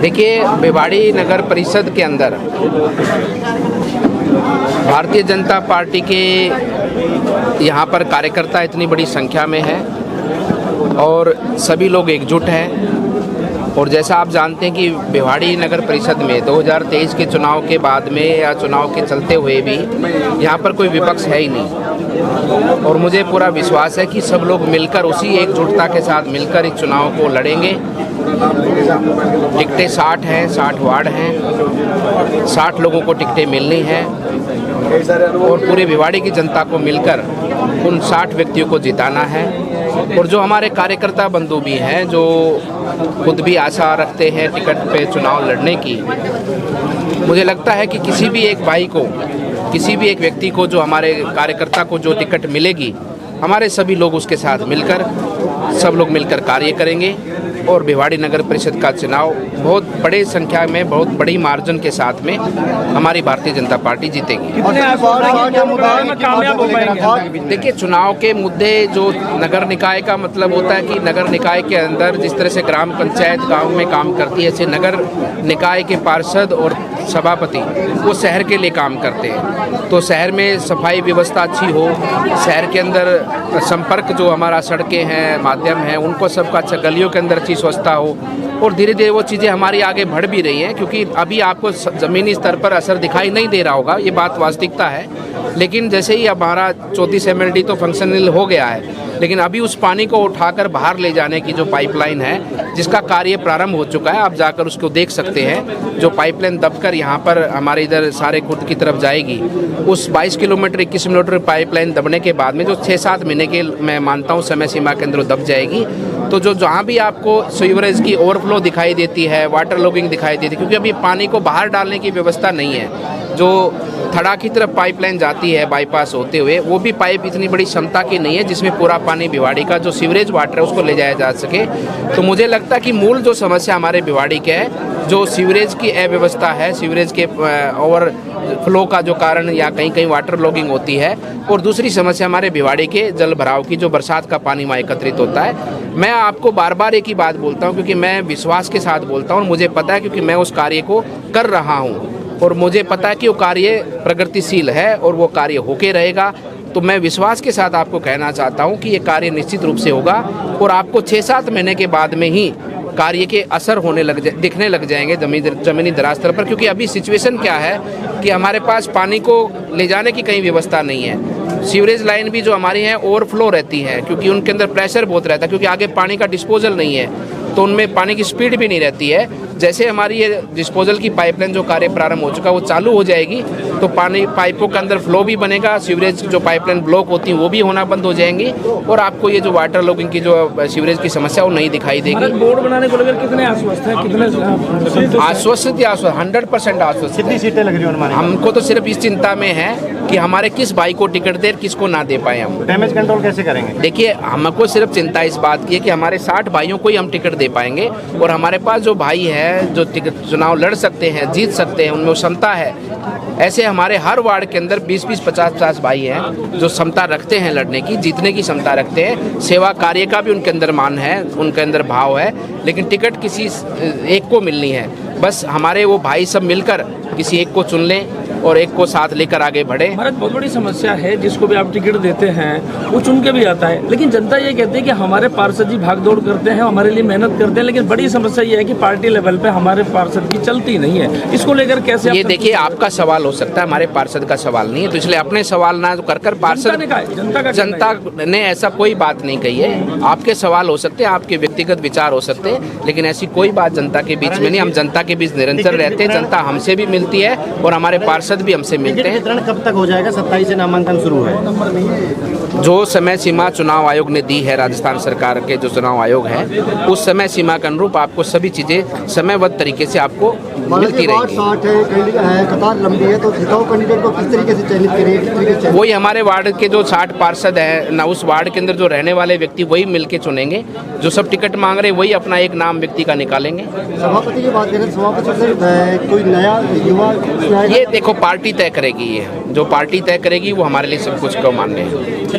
देखिए, भिवाड़ी नगर परिषद के अंदर भारतीय जनता पार्टी के यहाँ पर कार्यकर्ता इतनी बड़ी संख्या में है और सभी लोग एकजुट हैं। और जैसा आप जानते हैं कि भिवाड़ी नगर परिषद में 2023 के चुनाव के बाद में या चुनाव के चलते हुए भी यहाँ पर कोई विपक्ष है ही नहीं, और मुझे पूरा विश्वास है कि सब लोग मिलकर उसी एकजुटता के साथ मिलकर इस चुनाव को लड़ेंगे। टिकटें 60 हैं, 60 वार्ड हैं, 60 लोगों को टिकटें मिलनी हैं और पूरे भिवाड़ी की जनता को मिलकर उन 60 व्यक्तियों को जिताना है। और जो हमारे कार्यकर्ता बंधु भी हैं, जो खुद भी आशा रखते हैं टिकट पे चुनाव लड़ने की, मुझे लगता है कि किसी भी एक भाई को, किसी भी एक व्यक्ति को, जो हमारे कार्यकर्ता को जो टिकट मिलेगी, हमारे सभी लोग उसके साथ मिलकर, सब लोग मिलकर कार्य करेंगे और भिवाड़ी नगर परिषद का चुनाव बहुत बड़े संख्या में, बहुत बड़ी मार्जिन के साथ में हमारी भारतीय जनता पार्टी जीतेगी। देखिए, चुनाव के मुद्दे, जो नगर निकाय का मतलब होता है कि नगर निकाय के अंदर जिस तरह से ग्राम पंचायत गांव में काम करती है, ऐसे नगर निकाय के पार्षद और सभापति वो शहर के लिए काम करते हैं। तो शहर में सफाई व्यवस्था अच्छी हो, शहर के अंदर संपर्क जो हमारा सड़कें हैं, माध्यम हैं, उनको सबका अच्छा, गलियों के अंदर अच्छी स्वच्छता हो, और धीरे धीरे वो चीज़ें हमारी आगे बढ़ भी रही हैं। क्योंकि अभी आपको ज़मीनी स्तर पर असर दिखाई नहीं दे रहा होगा, ये बात वास्तविकता है, लेकिन जैसे ही हमारा 34 MLD तो फंक्शनल हो गया है, लेकिन अभी उस पानी को उठाकर बाहर ले जाने की जो पाइपलाइन है, जिसका कार्य प्रारंभ हो चुका है, आप जाकर उसको देख सकते हैं। जो पाइपलाइन दबकर यहाँ पर हमारे इधर सारे खुर्द की तरफ जाएगी, उस 22 किलोमीटर 21 किलोमीटर पाइपलाइन दबने के बाद में जो 6-7 महीने के मैं मानता हूँ समय सीमा के अंदर दब जाएगी। तो जो जहाँ भी आपको सीवरेज की ओवरफ्लो दिखाई देती है, वाटर लॉगिंग दिखाई देती है, क्योंकि अभी पानी को बाहर डालने की व्यवस्था नहीं है। जो थड़ा की तरफ पाइपलाइन जाती है बाईपास होते हुए, वो भी पाइप इतनी बड़ी क्षमता की नहीं है जिसमें पूरा पानी भिवाड़ी का जो सीवरेज वाटर है उसको ले जाया जा सके। तो मुझे लगता है कि मूल जो समस्या हमारे भिवाड़ी के है, जो सीवरेज की अव्यवस्था है, सीवरेज के ओवर फ्लो का जो कारण या कहीं कहीं वाटर लॉगिंग होती है, और दूसरी समस्या हमारे भिवाड़ी के जल भराव की, जो बरसात का पानी वहाँ एकत्रित होता है। मैं आपको बार बार एक ही बात बोलता हूँ, क्योंकि मैं विश्वास के साथ बोलता हूँ, मुझे पता है, क्योंकि मैं उस कार्य को कर रहा हूँ और मुझे पता है कि वो कार्य प्रगतिशील है और वो कार्य होके रहेगा। तो मैं विश्वास के साथ आपको कहना चाहता हूँ कि ये कार्य निश्चित रूप से होगा और आपको 6-7 महीने के बाद में ही कार्य के असर होने दिखने लग जाएंगे ज़मीनी धरातल पर। क्योंकि अभी सिचुएशन क्या है कि हमारे पास पानी को ले जाने की कहीं व्यवस्था नहीं है। सीवरेज लाइन भी जो हमारी हैं ओवरफ्लो रहती हैं, क्योंकि उनके अंदर प्रेशर बहुत रहता है, क्योंकि आगे पानी का डिस्पोजल नहीं है, तो उनमें पानी की स्पीड भी नहीं रहती है। जैसे हमारी ये डिस्पोजल की पाइपलाइन जो कार्य प्रारंभ हो चुका है वो चालू हो जाएगी, तो पानी पाइपों के अंदर फ्लो भी बनेगा, सीवरेज जो पाइपलाइन ब्लॉक होती है वो भी होना बंद हो जाएंगी, और आपको ये जो वाटर लॉगिंग की जो सीवरेज की समस्या वो नहीं दिखाई देगी। बोर्ड बनाने को लेकर कितने आश्वस्त हैं, कितने आश्वस्त 100% आश्वस्त। कितनी सीटें लग रही हैं? हमको तो सिर्फ इस चिंता में है कि हमारे किस भाई को टिकट दे, किसको ना दे पाए हम। डैमेज कंट्रोल कैसे करेंगे? देखिए, हमको सिर्फ चिंता इस बात की है कि हमारे 60 भाइयों को ही हम टिकट दे पाएंगे, और हमारे पास जो भाई है जो टिकट चुनाव लड़ सकते हैं, जीत सकते हैं, उनमें क्षमता है। ऐसे हमारे हर वार्ड के अंदर 20-20, 50-50 भाई हैं जो क्षमता रखते हैं लड़ने की, जीतने की क्षमता रखते हैं। सेवा कार्य का भी उनके अंदर मान है, उनके अंदर भाव है, लेकिन टिकट किसी एक को मिलनी है। बस हमारे वो भाई सब मिलकर किसी एक को चुन लें और एक को साथ लेकर आगे बढ़े। हमारे बहुत बड़ी समस्या है, जिसको भी आप टिकट देते हैं वो चुन के भी आता है, लेकिन जनता ये कहती है कि हमारे पार्षद जी भाग दौड़ करते हैं, हमारे लिए मेहनत करते हैं, लेकिन बड़ी समस्या ये है कि पार्टी लेवल पे हमारे पार्षद की चलती नहीं है। इसको लेकर कैसे? ये देखिए, आपका सवाल हो सकता है, हमारे पार्षद का सवाल नहीं है, तो इसलिए अपने सवाल ना कर पार्षद, जनता ने ऐसा कोई बात नहीं कही है। आपके सवाल हो सकते हैं, आपके व्यक्तिगत विचार हो सकते हैं, लेकिन ऐसी कोई बात जनता के बीच में नहीं। हम जनता के बीच निरंतर रहते हैं, जनता हमसे भी मिलती है और हमारे पार्षद भी हमसे मिलते हैं। वितरण कब तक हो जाएगा? 27 से नामांकन शुरू है। जो समय सीमा चुनाव आयोग ने दी है, राजस्थान सरकार के जो चुनाव आयोग है, उस समय सीमा के अनुरूप आपको सभी चीजें समयबद्ध तरीके से आपको मिलती रहेगी। कतार लंबी है, तो कैंडिडेट को किस तरीके से चयनित करें? वही हमारे वार्ड के जो 60 पार्षद हैं ना, उस वार्ड के अंदर जो रहने वाले व्यक्ति वही मिलके चुनेंगे। जो सब टिकट मांग रहे वही अपना एक नाम व्यक्ति का निकालेंगे। सभापति की बात करें, सभापति से कोई नया युवा, ये देखो पार्टी तय करेगी, ये जो पार्टी तय करेगी वो हमारे लिए सब कुछ को मान्य है।